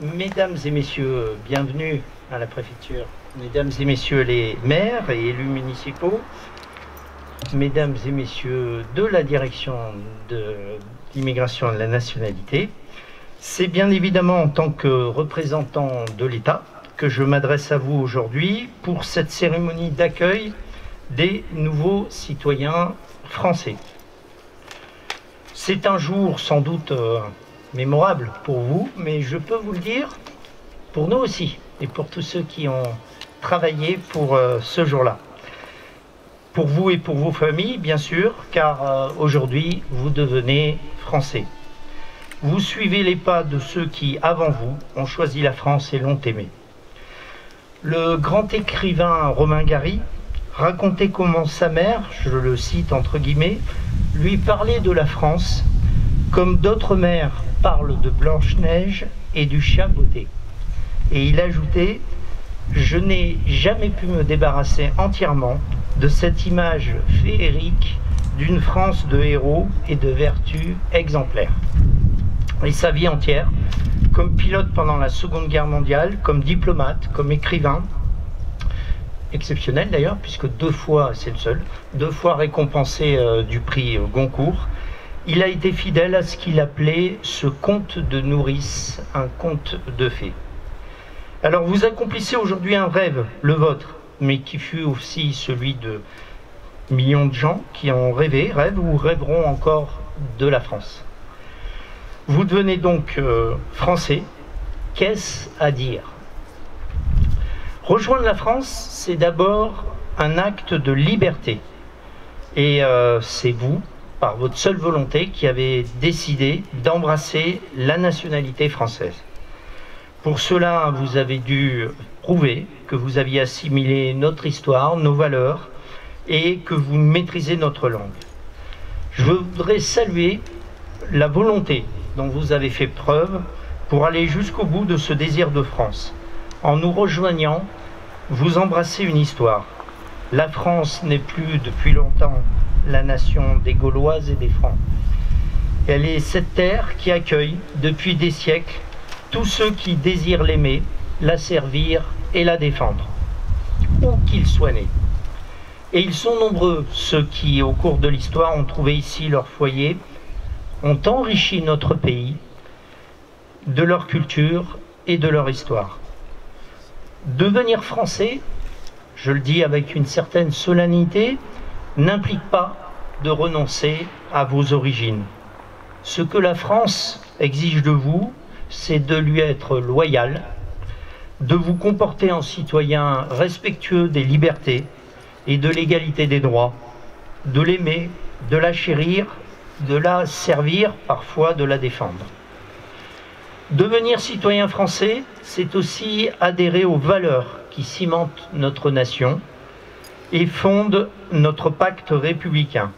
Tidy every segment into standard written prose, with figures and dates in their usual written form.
Mesdames et messieurs, bienvenue à la préfecture. Mesdames et messieurs les maires et élus municipaux, mesdames et messieurs de la direction de l'immigration et de la nationalité, c'est bien évidemment en tant que représentant de l'État que je m'adresse à vous aujourd'hui pour cette cérémonie d'accueil des nouveaux citoyens français. C'est un jour sans doute mémorable pour vous, mais je peux vous le dire, pour nous aussi, et pour tous ceux qui ont travaillé pour ce jour-là. Pour vous et pour vos familles, bien sûr, car aujourd'hui, vous devenez français. Vous suivez les pas de ceux qui, avant vous, ont choisi la France et l'ont aimée. Le grand écrivain Romain Gary racontait comment sa mère, je le cite entre guillemets, lui parlait de la France comme d'autres mères parlent de Blanche-Neige et du chat botté. Et il ajoutait « Je n'ai jamais pu me débarrasser entièrement de cette image féerique d'une France de héros et de vertus exemplaires. » Et sa vie entière, comme pilote pendant la Seconde Guerre mondiale, comme diplomate, comme écrivain, exceptionnel d'ailleurs, puisque c'est le seul, 2 fois récompensé du prix Goncourt, il a été fidèle à ce qu'il appelait ce conte de nourrice, un conte de fées. Alors vous accomplissez aujourd'hui un rêve, le vôtre, mais qui fut aussi celui de millions de gens qui ont rêvé, rêvent ou rêveront encore de la France. Vous devenez donc français. Qu'est-ce à dire? Rejoindre la France, c'est d'abord un acte de liberté. Et c'est vous, par votre seule volonté, qui avez décidé d'embrasser la nationalité française. Pour cela, vous avez dû prouver que vous aviez assimilé notre histoire, nos valeurs, et que vous maîtrisez notre langue. Je voudrais saluer la volonté dont vous avez fait preuve pour aller jusqu'au bout de ce désir de France. En nous rejoignant, vous embrassez une histoire. La France n'est plus depuis longtemps la nation des Gauloises et des Francs. Elle est cette terre qui accueille depuis des siècles tous ceux qui désirent l'aimer, la servir et la défendre, où qu'ils soient nés. Et ils sont nombreux ceux qui, au cours de l'histoire, ont trouvé ici leur foyer, ont enrichi notre pays de leur culture et de leur histoire. Devenir français, je le dis avec une certaine solennité, n'implique pas de renoncer à vos origines. Ce que la France exige de vous, c'est de lui être loyal, de vous comporter en citoyen respectueux des libertés et de l'égalité des droits, de l'aimer, de la chérir, de la servir, parfois de la défendre. Devenir citoyen français, c'est aussi adhérer aux valeurs qui cimentent notre nation et fondent notre pacte républicain.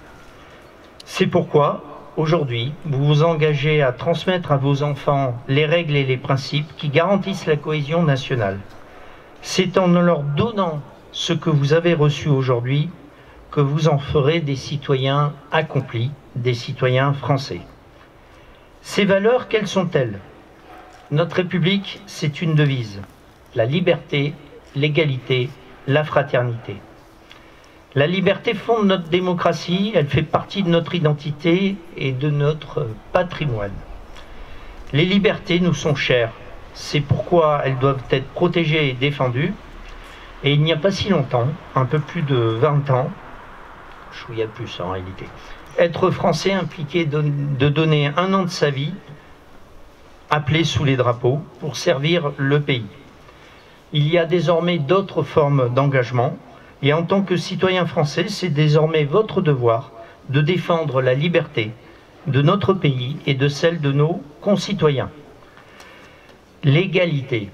C'est pourquoi, aujourd'hui, vous vous engagez à transmettre à vos enfants les règles et les principes qui garantissent la cohésion nationale. C'est en leur donnant ce que vous avez reçu aujourd'hui que vous en ferez des citoyens accomplis, des citoyens français. Ces valeurs, quelles sont-elles? Notre République, c'est une devise: la liberté, l'égalité, la fraternité. La liberté fonde notre démocratie, elle fait partie de notre identité et de notre patrimoine. Les libertés nous sont chères, c'est pourquoi elles doivent être protégées et défendues. Et il n'y a pas si longtemps, un peu plus de 20 ans, il y a plus en réalité, être français impliquait de donner 1 an de sa vie, appelé sous les drapeaux, pour servir le pays. Il y a désormais d'autres formes d'engagement, et en tant que citoyen français, c'est désormais votre devoir de défendre la liberté de notre pays et de celle de nos concitoyens. L'égalité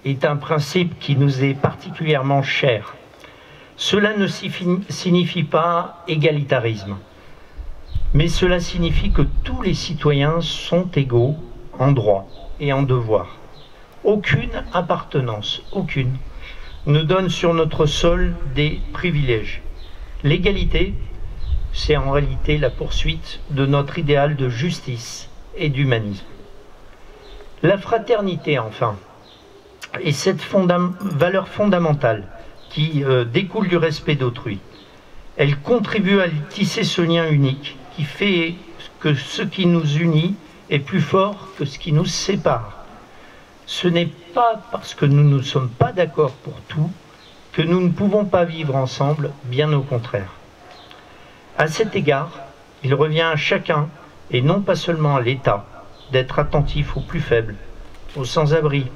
est un principe qui nous est particulièrement cher. Cela ne signifie pas égalitarisme, mais cela signifie que tous les citoyens sont égaux en droit et en devoir. Aucune appartenance, aucune, ne donne sur notre sol des privilèges. L'égalité, c'est en réalité la poursuite de notre idéal de justice et d'humanisme. La fraternité, enfin, est cette valeur fondamentale qui découle du respect d'autrui. Elle contribue à tisser ce lien unique qui fait que ce qui nous unit est plus fort que ce qui nous sépare. Ce n'est pas parce que nous ne sommes pas d'accord pour tout que nous ne pouvons pas vivre ensemble, bien au contraire. À cet égard, il revient à chacun, et non pas seulement à l'État, d'être attentif aux plus faibles, aux sans-abri,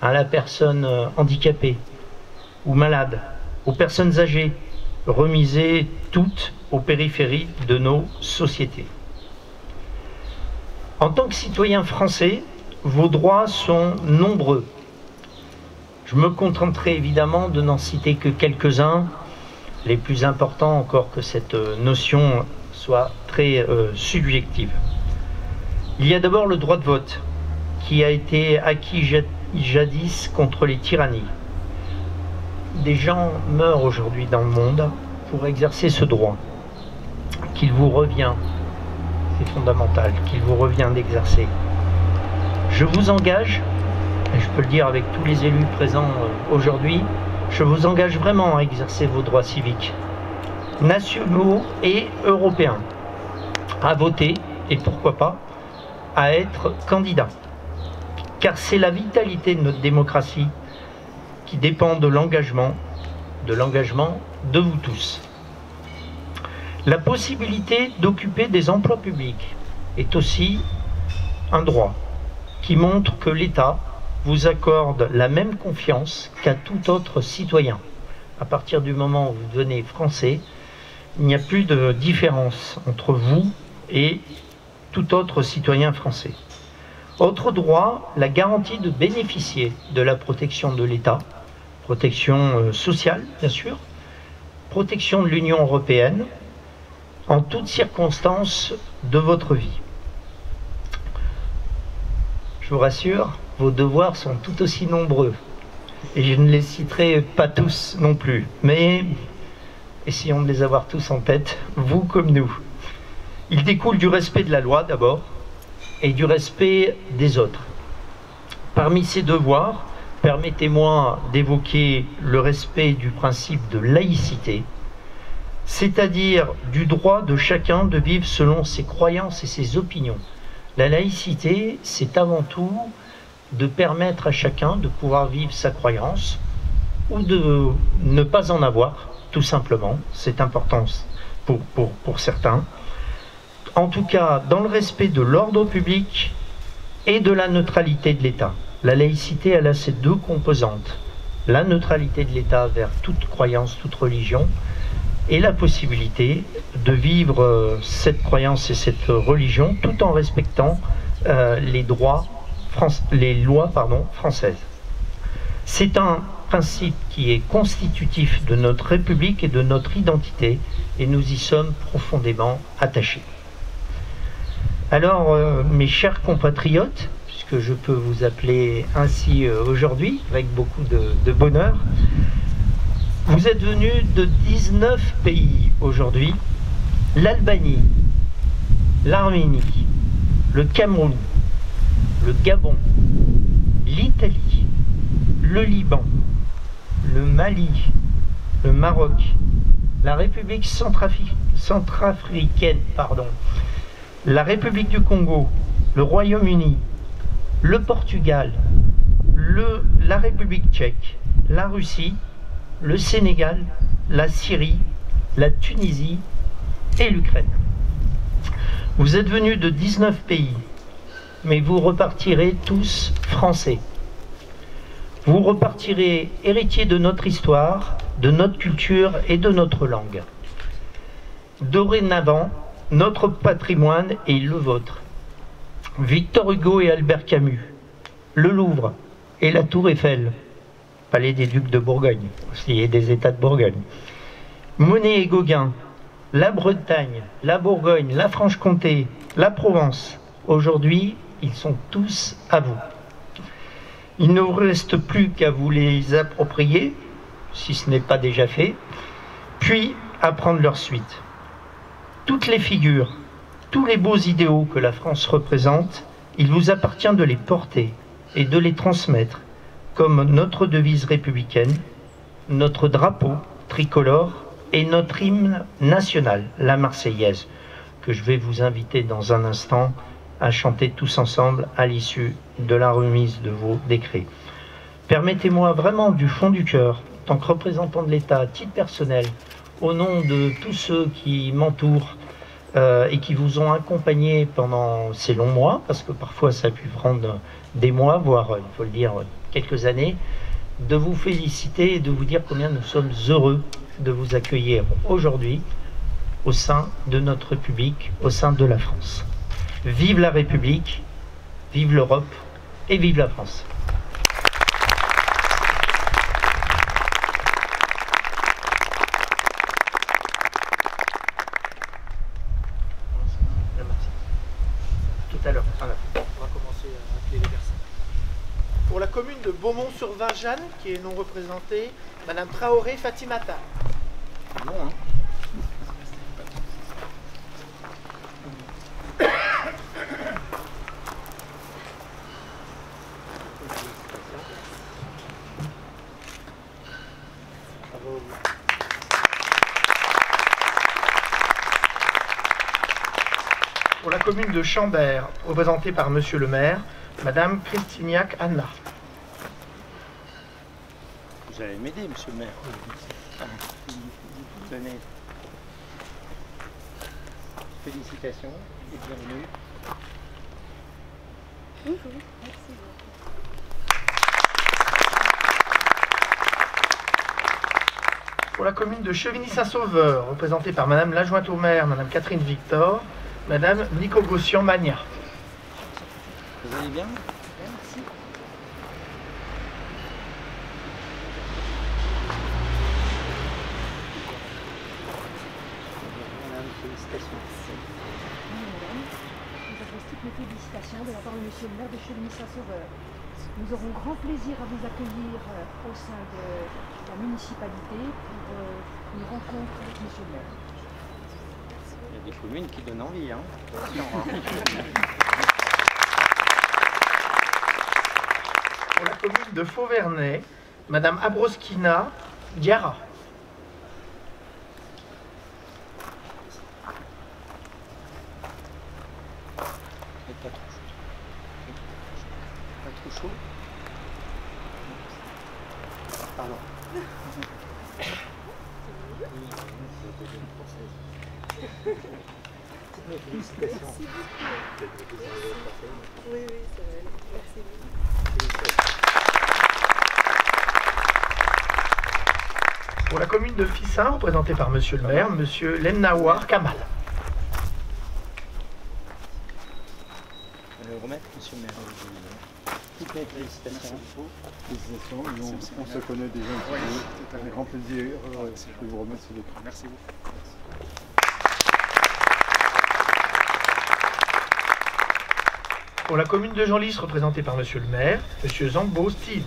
à la personne handicapée ou malade, aux personnes âgées, remisées toutes aux périphéries de nos sociétés. En tant que citoyen français, vos droits sont nombreux. Je me contenterai évidemment de n'en citer que quelques-uns, les plus importants encore que cette notion soit très subjective. Il y a d'abord le droit de vote, qui a été acquis jadis contre les tyrannies. Des gens meurent aujourd'hui dans le monde pour exercer ce droit, qu'il vous revient, c'est fondamental, qu'il vous revient d'exercer. Je vous engage, et je peux le dire avec tous les élus présents aujourd'hui, je vous engage vraiment à exercer vos droits civiques, nationaux et européens, à voter et pourquoi pas à être candidat. Car c'est la vitalité de notre démocratie qui dépend de l'engagement de vous tous. La possibilité d'occuper des emplois publics est aussi un droit qui montre que l'État vous accorde la même confiance qu'à tout autre citoyen. À partir du moment où vous devenez français, il n'y a plus de différence entre vous et tout autre citoyen français. Autre droit, la garantie de bénéficier de la protection de l'État, protection sociale bien sûr, protection de l'Union européenne, en toutes circonstances de votre vie. Je vous rassure, vos devoirs sont tout aussi nombreux, et je ne les citerai pas tous non plus, mais essayons de les avoir tous en tête, vous comme nous. Ils découlent du respect de la loi d'abord, et du respect des autres. Parmi ces devoirs, permettez-moi d'évoquer le respect du principe de laïcité, c'est-à-dire du droit de chacun de vivre selon ses croyances et ses opinions. La laïcité, c'est avant tout de permettre à chacun de pouvoir vivre sa croyance ou de ne pas en avoir, tout simplement. C'est important pour certains. En tout cas, dans le respect de l'ordre public et de la neutralité de l'État. La laïcité, elle a ces deux composantes. La neutralité de l'État vers toute croyance, toute religion, et la possibilité de vivre cette croyance et cette religion tout en respectant les lois françaises. C'est un principe qui est constitutif de notre République et de notre identité, et nous y sommes profondément attachés. Alors, mes chers compatriotes, puisque je peux vous appeler ainsi aujourd'hui, avec beaucoup de bonheur, vous êtes venus de 19 pays aujourd'hui: l'Albanie, l'Arménie, le Cameroun, le Gabon, l'Italie, le Liban, le Mali, le Maroc, la République centrafricaine, la République du Congo, le Royaume-Uni, le Portugal, la République tchèque, la Russie, le Sénégal, la Syrie, la Tunisie et l'Ukraine. Vous êtes venus de 19 pays, mais vous repartirez tous français. Vous repartirez héritiers de notre histoire, de notre culture et de notre langue. Dorénavant, notre patrimoine est le vôtre. Victor Hugo et Albert Camus, le Louvre et la Tour Eiffel, palais des ducs de Bourgogne aussi et des États de Bourgogne, Monet et Gauguin, la Bretagne, la Bourgogne, la Franche-Comté, la Provence, aujourd'hui, ils sont tous à vous. Il ne vous reste plus qu'à vous les approprier, si ce n'est pas déjà fait, puis à prendre leur suite. Toutes les figures, tous les beaux idéaux que la France représente, Il vous appartient de les porter et de les transmettre comme notre devise républicaine, notre drapeau tricolore et notre hymne national, la Marseillaise, que je vais vous inviter dans un instant à chanter tous ensemble à l'issue de la remise de vos décrets. Permettez-moi vraiment du fond du cœur, en tant que représentant de l'État, à titre personnel, au nom de tous ceux qui m'entourent et qui vous ont accompagné pendant ces longs mois, parce que parfois ça a pu prendre des mois, voire, il faut le dire, quelques années, de vous féliciter et de vous dire combien nous sommes heureux de vous accueillir aujourd'hui au sein de notre République, au sein de la France. Vive la République, vive l'Europe et vive la France. Tout à l'heure. Voilà. On va commencer à appeler les personnes. Pour la commune de Beaumont-sur-Vingeanne, qui est non représentée, Madame Traoré Fatimata. Non, hein. Pour la commune de Chambert, représentée par Monsieur le maire, Madame Christignac Anna. Vous allez m'aider, monsieur le maire. Tenez. Félicitations et bienvenue. Bonjour, merci. Pour la commune de Chevigny-Saint-Sauveur, représentée par Madame l'adjointe au maire, Madame Catherine Victor, Madame Nico Gossian-Magna. Vous allez bien? Merci. Madame, félicitations. Madame, nous avons toutes mes félicitations de la part de Monsieur le maire de Chevigny-Saint-Sauveur. Nous aurons grand plaisir à vous accueillir au sein de la municipalité pour une rencontre avec Monsieur le maire. Il y a des communes qui donnent envie, hein. Pour la commune de Fauvernay, Madame Abroskina Diarra. Pas trop chaud. Pas trop chaud. Pardon. Félicitations. Oui, oui, ça va aller. Merci. Pour la commune de Fissin, représentée par Monsieur le maire, Monsieur Lennawar Kamal. Vous allez vous remettre, monsieur le maire. Toutes mes félicitations. Félicitations, on se connaît déjà un petit peu. C'est un grand plaisir. Je vais vous remettre ce décret. Merci beaucoup. Pour la commune de Genlis, représentée par Monsieur le maire, Monsieur Zambo Steve.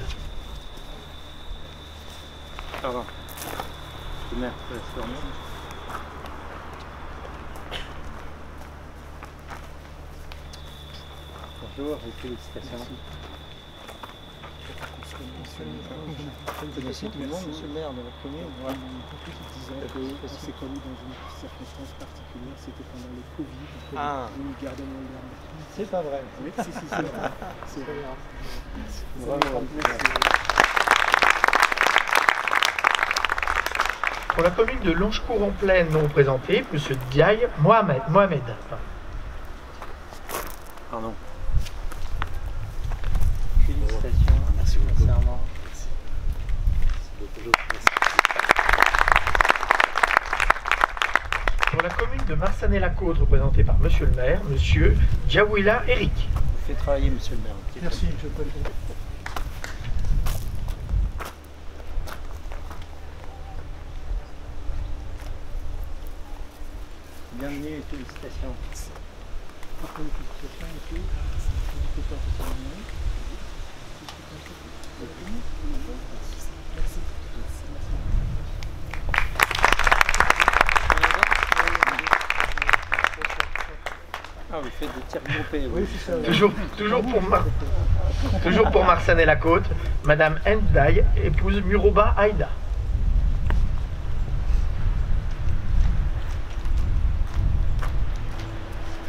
Pardon. Monsieur le maire, vous laissez dormir. Bonjour et félicitations. Vous connaissez tout le monde, monsieur le maire de votre commune? On s'est connus dans une circonstance particulière, c'était pendant le Covid. Ah. Nous gardons mon lien. C'est pas vrai. Oui, si, c'est vrai. C'est vrai. Bravo. Pour la commune de Longecourt-en-Plaine, non représentée, Monsieur Diaye Mohamed. Pardon. Félicitations. Merci beaucoup. Sincèrement. Pour la commune de Marsanet-la-Côte, représentée par Monsieur le maire, Monsieur Diawila Eric. Vous faites travailler, monsieur le maire. un petit peu. Merci, je préfère. Bienvenue et félicitations. Après les félicitations, monsieur, je peux pas faire ça. Merci. Ah, vous faites des tirs groupés. Oui, c'est ça. Toujours pour Marsanne-et-la-Côte, Madame Ndiaye, épouse Muroba Aïda.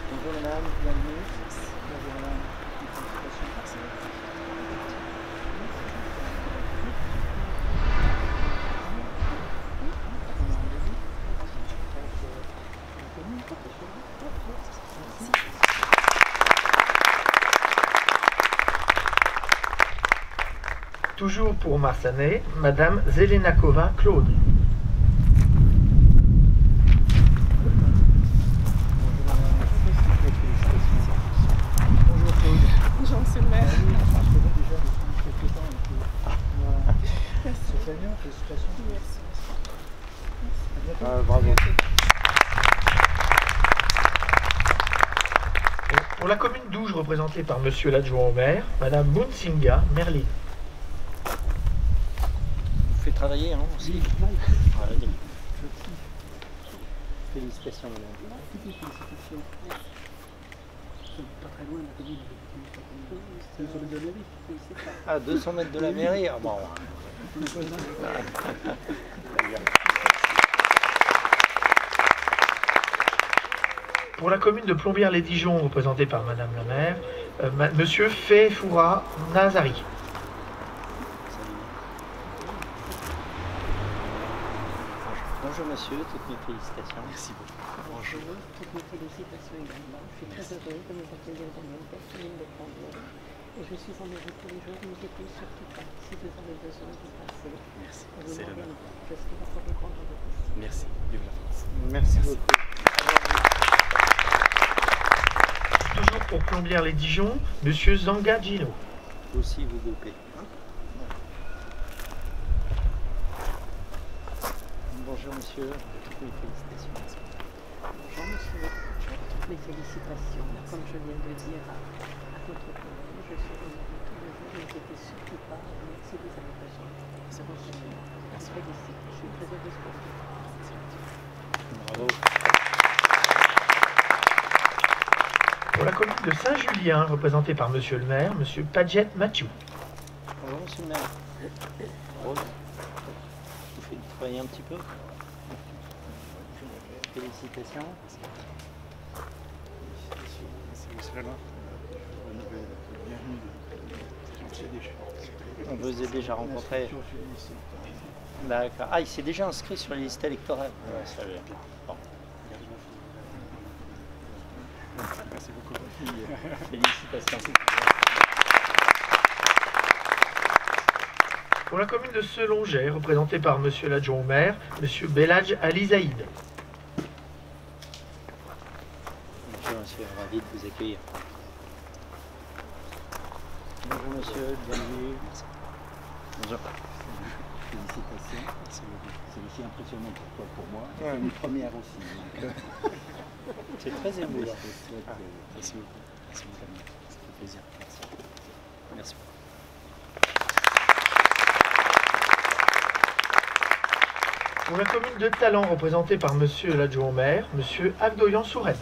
Bonjour madame, bienvenue. Bonjour madame. Toujours pour Marsanais, Madame Zelenakova Claude. Bonjour monsieur le maire. C'est bien, félicitations. Bravo. Pour la commune d'Ouge, représentée par Monsieur l'adjoint au maire, Madame Mounsinga Merlin. Vous faites travailler hein, aussi. Allez. Félicitations madame. Félicitations. Pas très loin de la commune. C'est sur les mairie. Ah, 200 mètres de la mairie. Ah bon. Pour la commune de Plombières-les-Dijon, représentée par Madame la maire, Monsieur Fefoura Nazari. Bonjour monsieur, toutes mes félicitations. Merci beaucoup. Bonjour. Toutes mes félicitations également. Je suis très heureuse de nous accueillir dans notre commune de Plombières. Et je suis en mairie tous les jours, nous écoutons surtout pas. Si vous avez besoin de passer. Merci. C'est le même. Je suis là pour répondre à vos questions. Merci. Vive la France. Merci beaucoup. Toujours pour Plombières-les-Dijon, Monsieur Zanga Gino. Vous aussi vous groupez. Bonjour monsieur, toutes mes félicitations. Bonjour monsieur, toutes mes félicitations. Comme je viens de dire à votre collègue, je suis en mairie tous les jours, n'hésitez surtout pas à venir si vous avez besoin. C'est bon, je vous félicite. Je suis très heureuse pour vous. Bravo. Pour la commune de Saint-Julien, représentée par Monsieur le maire, Monsieur Padjet Mathieu. Bonjour monsieur le maire. Rose, vous faites travailler un petit peu. Félicitations. C'est monsieur Alain. Bienvenue. C'est gentil. On vous a déjà rencontré. D'accord. Ah, il s'est déjà inscrit sur les listes électorales. Ouais, ça va. Bon. Merci beaucoup. Félicitations. Pour la commune de Selonget, représentée par Monsieur l'adjoint au maire, Monsieur Belhadj Ali Zaïd. Bonjour monsieur, ravi de vous accueillir. Bonjour monsieur, bienvenue. Bonjour. Félicitations. C'est aussi impressionnant pour toi, pour moi. C'est une première aussi. C'est très émouvant. Merci beaucoup. Merci beaucoup. Ça fait plaisir. Merci. Merci beaucoup. Pour la commune de Talent, représentée par Monsieur l'adjoint au maire, Monsieur Avdoyan Souren.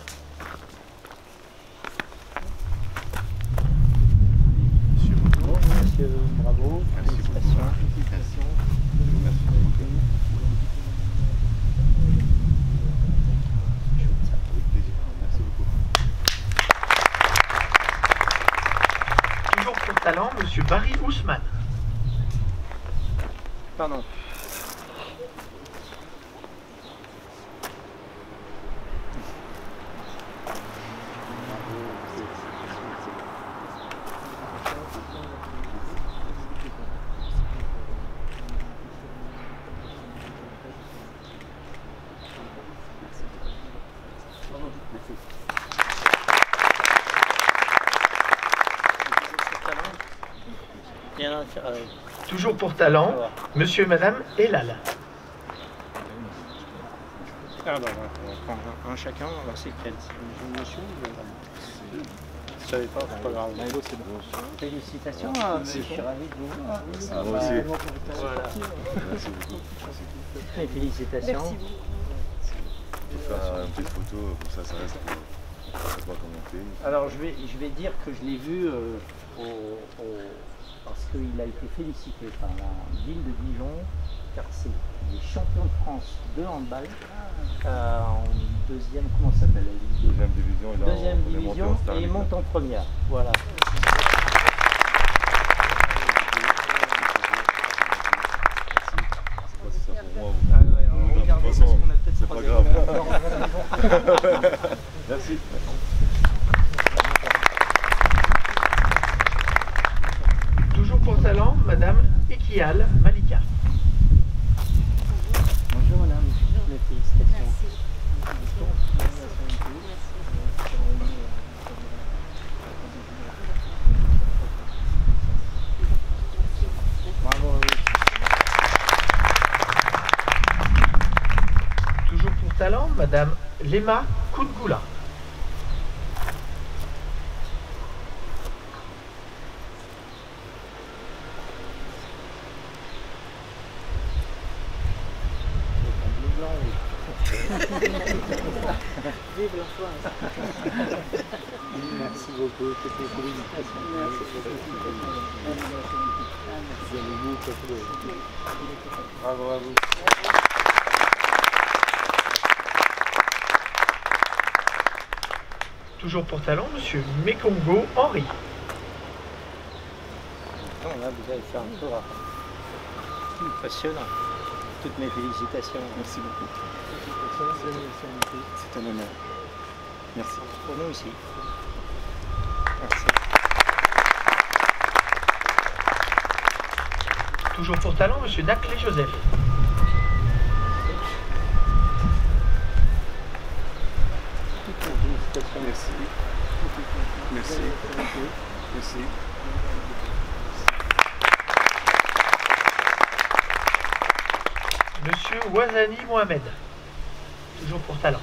Bonjour monsieur, bravo. Félicitations. Toujours pour Talent, Monsieur Barry Ousmane. Pardon. Toujours pour Talent, Monsieur et Madame Elal. Alors, on va prendre un chacun. Alors, c'est quel? C'est monsieur ou madame? Je savais pas, c'est pas grave. C'est bon. Félicitations, je suis ravi de vous voir. Moi aussi. Voilà. Merci beaucoup. Et félicitations. Merci beaucoup. Je vais faire une petite photo, comme ça reste. Alors je vais dire que je l'ai vu parce qu'il a été félicité par la ville de Dijon, car c'est les champions de France de handball en deuxième, comment ça s'appelle la ligue? Deuxième division, deuxième division et il monte en première. Voilà. C'est pas grave. Merci. Toujours pour talent, Madame Ikial Malika. Bonjour madame, mes félicitations. Bravo à vous. Toujours pour talent, Madame Lema Koudgoula. Vive la France. Merci beaucoup, toutes les félicitations. Bravo à vous. Toujours pour talent, Monsieur Mekongo Henri. Non, là, vous avez fait un tour passionnant. Toutes mes félicitations. Merci beaucoup. C'est un honneur. Merci. Pour nous aussi. Merci. Toujours pour talent, Monsieur Daclé Joseph. Merci. Merci. Merci. Monsieur Ouazani Mohamed. Toujours pour talent.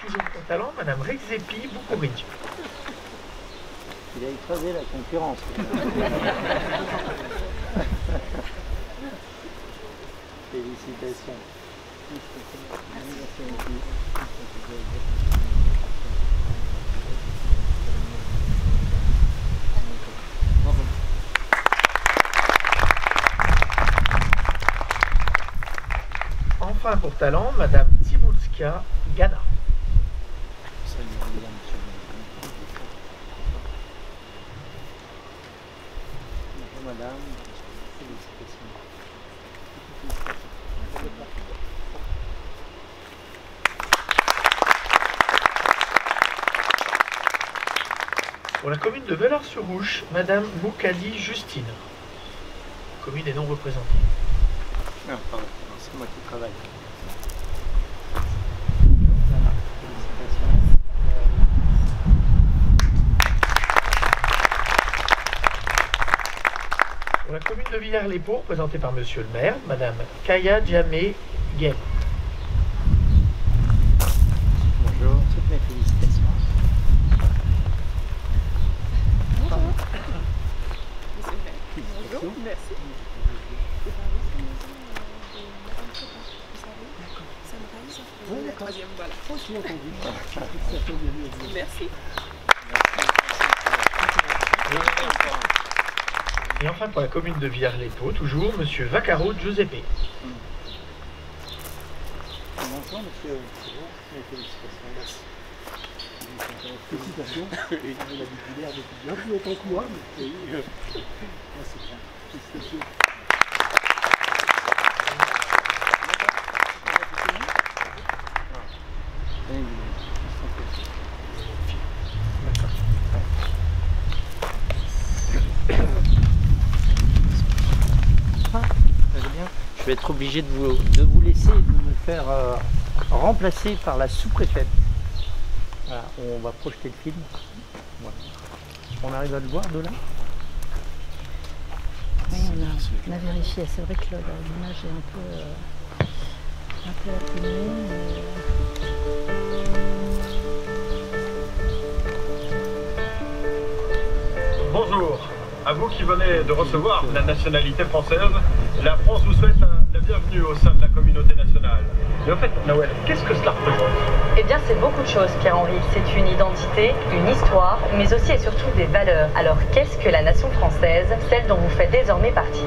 Toujours pour talent, Madame Rexepi Boukourij. Il a écrasé la concurrence. Félicitations. Enfin pour talent, Madame Tibulska Gana. Bonjour madame, félicitations. Pour la commune de Vellars-sur-Ouche, Madame Moukali Justine. La commune est non représentée. Non, pardon, c'est moi qui travaille. Pour la commune de Villars-les-Pots, représentée par Monsieur le maire, Madame Kaya Djamé Guel. Bonjour, toutes mes félicitations. Bonjour, merci. Oui, la troisième, voilà. Merci. Et enfin pour la commune de Villars-les-Pots, toujours Monsieur Vaccaro Giuseppe. Bonjour monsieur. Mes félicitations. Merci. Félicitations. Il a dit l'air depuis bien plus longtemps que moi, mais c'est bien. Félicitations. Je vais être obligé de vous laisser et de me faire remplacer par la sous-préfète. Voilà, on va projeter le film. Voilà. On arrive à le voir de là? Oui, on a vérifié. C'est vrai que l'image est un peu... peu à tout le monde. Bonjour, à vous qui venez de recevoir la nationalité française, la France vous souhaite la bienvenue au sein de la communauté nationale. Et en fait, Nawel, qu'est-ce que cela représente? Eh bien, c'est beaucoup de choses, Pierre-Henri. C'est une identité, une histoire, mais aussi et surtout des valeurs. Alors, qu'est-ce que la nation française, celle dont vous faites désormais partie?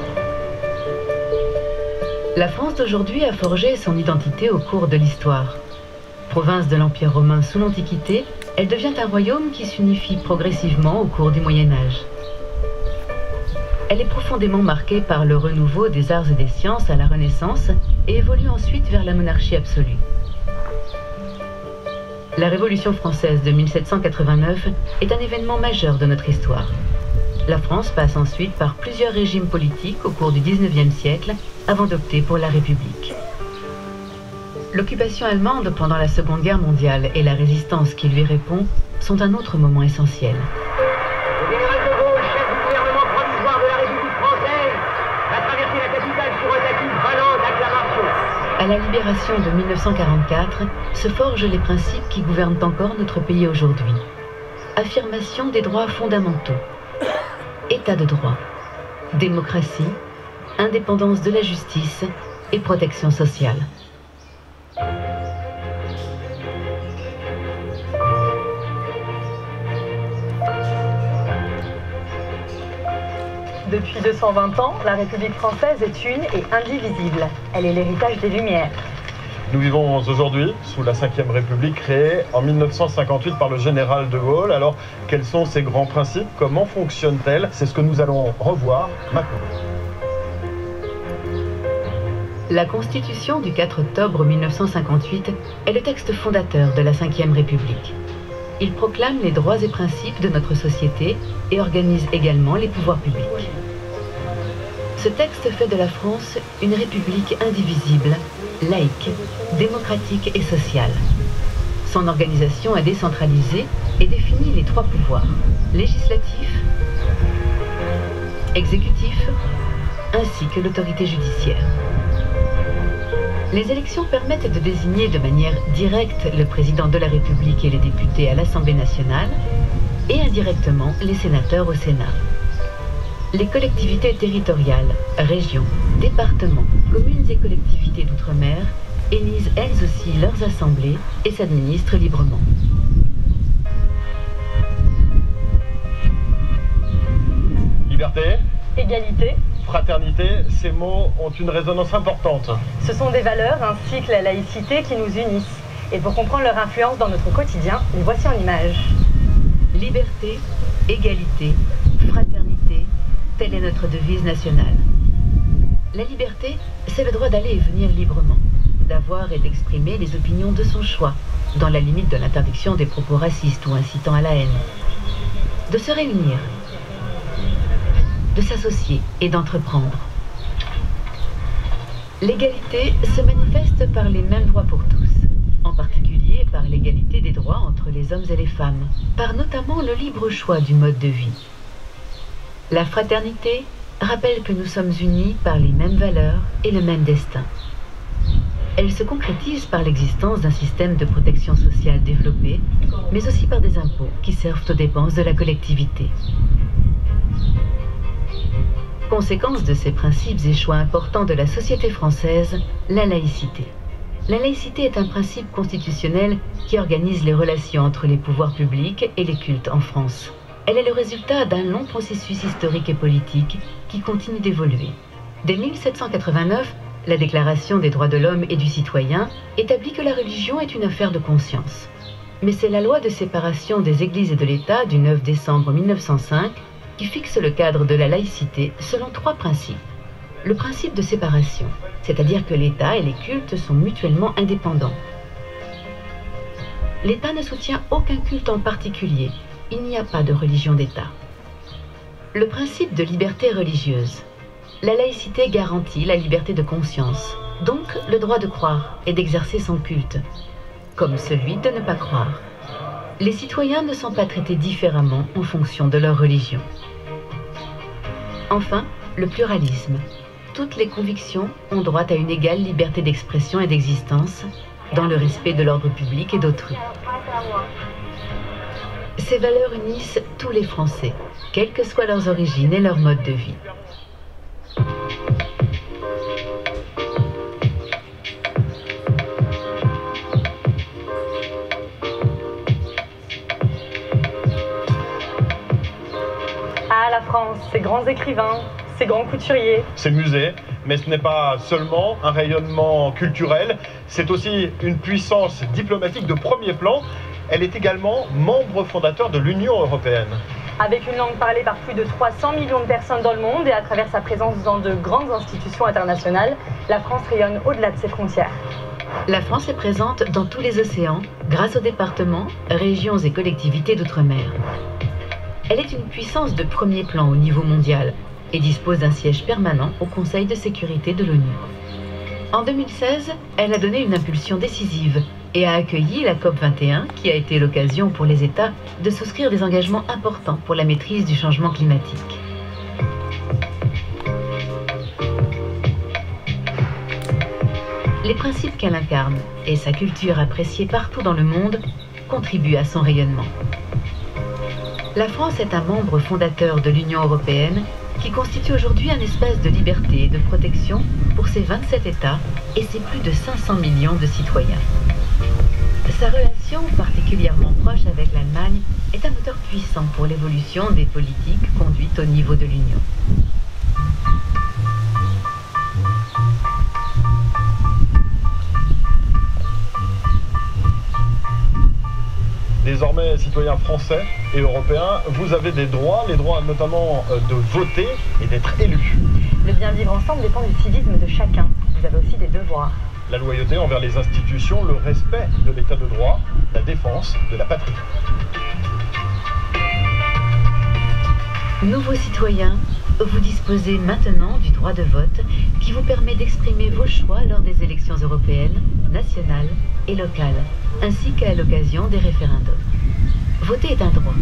La France d'aujourd'hui a forgé son identité au cours de l'histoire. Province de l'Empire romain sous l'Antiquité, elle devient un royaume qui s'unifie progressivement au cours du Moyen-Âge. Elle est profondément marquée par le renouveau des arts et des sciences à la Renaissance et évolue ensuite vers la monarchie absolue. La Révolution française de 1789 est un événement majeur de notre histoire. La France passe ensuite par plusieurs régimes politiques au cours du XIXe siècle avant d'opter pour la République. L'occupation allemande pendant la Seconde Guerre mondiale et la résistance qui lui répond sont un autre moment essentiel. Le général de Gaulle, chef du gouvernement provisoire de la République française, va traverser la capitale sur un tapis valant d'acclamations. À la libération de 1944 se forgent les principes qui gouvernent encore notre pays aujourd'hui. Affirmation des droits fondamentaux, état de droit, démocratie, indépendance de la justice et protection sociale. Depuis 220 ans, la République française est une et indivisible. Elle est l'héritage des Lumières. Nous vivons aujourd'hui sous la 5e République créée en 1958 par le général de Gaulle. Alors, quels sont ses grands principes? Comment fonctionne-t-elle? C'est ce que nous allons revoir maintenant. La Constitution du 4 octobre 1958 est le texte fondateur de la 5e République. Il proclame les droits et principes de notre société et organise également les pouvoirs publics. Ce texte fait de la France une république indivisible, laïque, démocratique et sociale. Son organisation est décentralisée et définit les 3 pouvoirs, législatif, exécutif, ainsi que l'autorité judiciaire. Les élections permettent de désigner de manière directe le président de la République et les députés à l'Assemblée nationale et indirectement les sénateurs au Sénat. Les collectivités territoriales, régions, départements, communes et collectivités d'outre-mer élisent elles aussi leurs assemblées et s'administrent librement. Liberté, Égalité, fraternité, ces mots ont une résonance importante. ce sont des valeurs ainsi que la laïcité qui nous unissent. Et pour comprendre leur influence dans notre quotidien, les voici en images. Liberté, égalité, fraternité, telle est notre devise nationale. La liberté, c'est le droit d'aller et venir librement, d'avoir et d'exprimer les opinions de son choix, dans la limite de l'interdiction des propos racistes ou incitant à la haine, de se réunir, de s'associer et d'entreprendre. L'égalité se manifeste par les mêmes droits pour tous, en particulier par l'égalité des droits entre les hommes et les femmes, par notamment le libre choix du mode de vie. La fraternité rappelle que nous sommes unis par les mêmes valeurs et le même destin. Elle se concrétise par l'existence d'un système de protection sociale développé, mais aussi par des impôts qui servent aux dépenses de la collectivité. Conséquence de ces principes et choix importants de la société française, la laïcité. La laïcité est un principe constitutionnel qui organise les relations entre les pouvoirs publics et les cultes en France. Elle est le résultat d'un long processus historique et politique qui continue d'évoluer. Dès 1789, la Déclaration des droits de l'homme et du citoyen établit que la religion est une affaire de conscience. Mais c'est la loi de séparation des églises et de l'État du 9 décembre 1905 qui fixe le cadre de la laïcité selon 3 principes. Le principe de séparation, c'est-à-dire que l'État et les cultes sont mutuellement indépendants. L'État ne soutient aucun culte en particulier. Il n'y a pas de religion d'État. Le principe de liberté religieuse. La laïcité garantit la liberté de conscience, donc le droit de croire et d'exercer son culte, comme celui de ne pas croire. Les citoyens ne sont pas traités différemment en fonction de leur religion. Enfin, le pluralisme. toutes les convictions ont droit à une égale liberté d'expression et d'existence, dans le respect de l'ordre public et d'autrui. Ces valeurs unissent tous les Français, quelles que soient leurs origines et leur mode de vie. Ah, la France, ses grands écrivains, ses grands couturiers. Ces musées, mais ce n'est pas seulement un rayonnement culturel, c'est aussi une puissance diplomatique de premier plan. Elle est également membre fondateur de l'Union européenne. Avec une langue parlée par plus de 300 millions de personnes dans le monde et à travers sa présence dans de grandes institutions internationales, la France rayonne au-delà de ses frontières. La France est présente dans tous les océans grâce aux départements, régions et collectivités d'outre-mer. Elle est une puissance de premier plan au niveau mondial et dispose d'un siège permanent au Conseil de sécurité de l'ONU. En 2016, elle a donné une impulsion décisive et a accueilli la COP21 qui a été l'occasion pour les États de souscrire des engagements importants pour la maîtrise du changement climatique. Les principes qu'elle incarne et sa culture appréciée partout dans le monde contribuent à son rayonnement. La France est un membre fondateur de l'Union européenne qui constitue aujourd'hui un espace de liberté et de protection pour ses 27 États et ses plus de 500 millions de citoyens. Sa relation particulièrement proche avec l'Allemagne est un moteur puissant pour l'évolution des politiques conduites au niveau de l'Union. Désormais, citoyens français et européens, vous avez des droits, les droits notamment de voter et d'être élus. Le bien vivre ensemble dépend du civisme de chacun. Vous avez aussi des devoirs. La loyauté envers les institutions, le respect de l'état de droit, la défense de la patrie. Nouveaux citoyens, vous disposez maintenant du droit de vote qui vous permet d'exprimer vos choix lors des élections européennes, nationales et locales, ainsi qu'à l'occasion des référendums. Voter est un droit,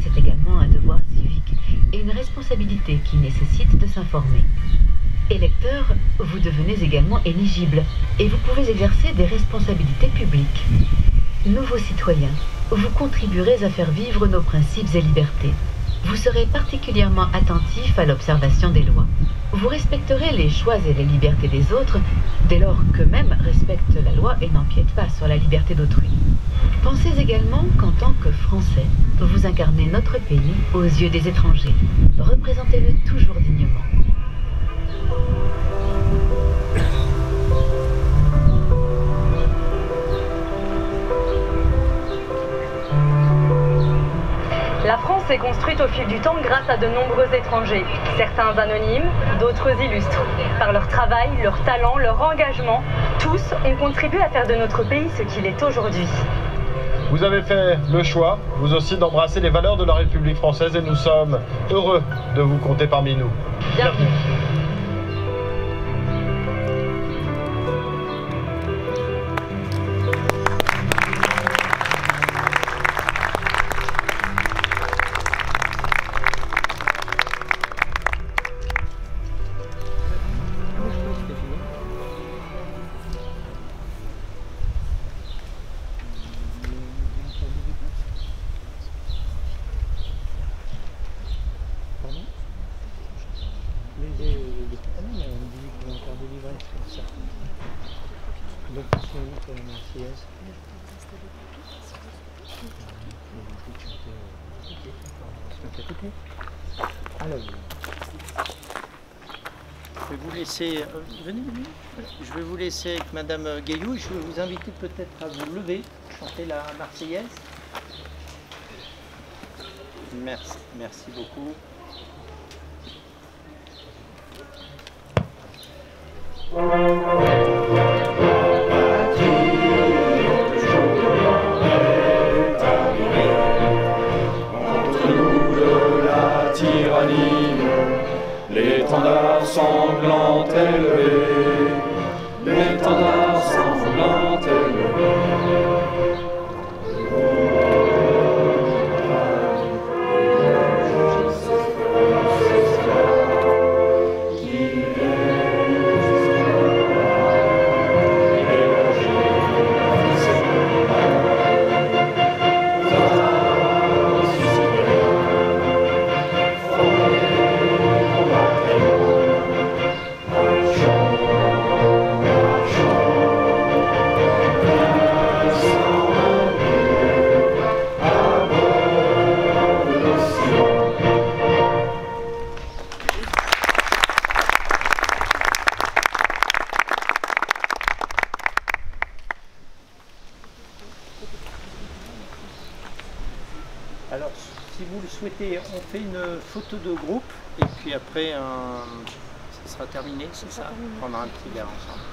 c'est également un devoir civique et une responsabilité qui nécessite de s'informer. Électeur, vous devenez également éligible et vous pouvez exercer des responsabilités publiques. Nouveaux citoyens, vous contribuerez à faire vivre nos principes et libertés. Vous serez particulièrement attentif à l'observation des lois. Vous respecterez les choix et les libertés des autres dès lors qu'eux-mêmes respectent la loi et n'empiètent pas sur la liberté d'autrui. Pensez également qu'en tant que Français, vous incarnez notre pays aux yeux des étrangers. Représentez-le toujours dignement. La France s'est construite au fil du temps grâce à de nombreux étrangers, certains anonymes, d'autres illustres. Par leur travail, leur talent, leur engagement, tous ont contribué à faire de notre pays ce qu'il est aujourd'hui. Vous avez fait le choix, vous aussi, d'embrasser les valeurs de la République française et nous sommes heureux de vous compter parmi nous. Bienvenue. Alors, je vais vous laisser, venez. Je vais vous laisser avec Madame Gaillou. Je vais vous inviter peut-être à vous lever, chanter la Marseillaise. Merci beaucoup. L'étendard sanglant élevé, l'étendard sanglant élevé. Qui est si vous le souhaitez, on fait une photo de groupe et puis après, ça sera terminé, c'est ça? On prendra un petit verre ensemble.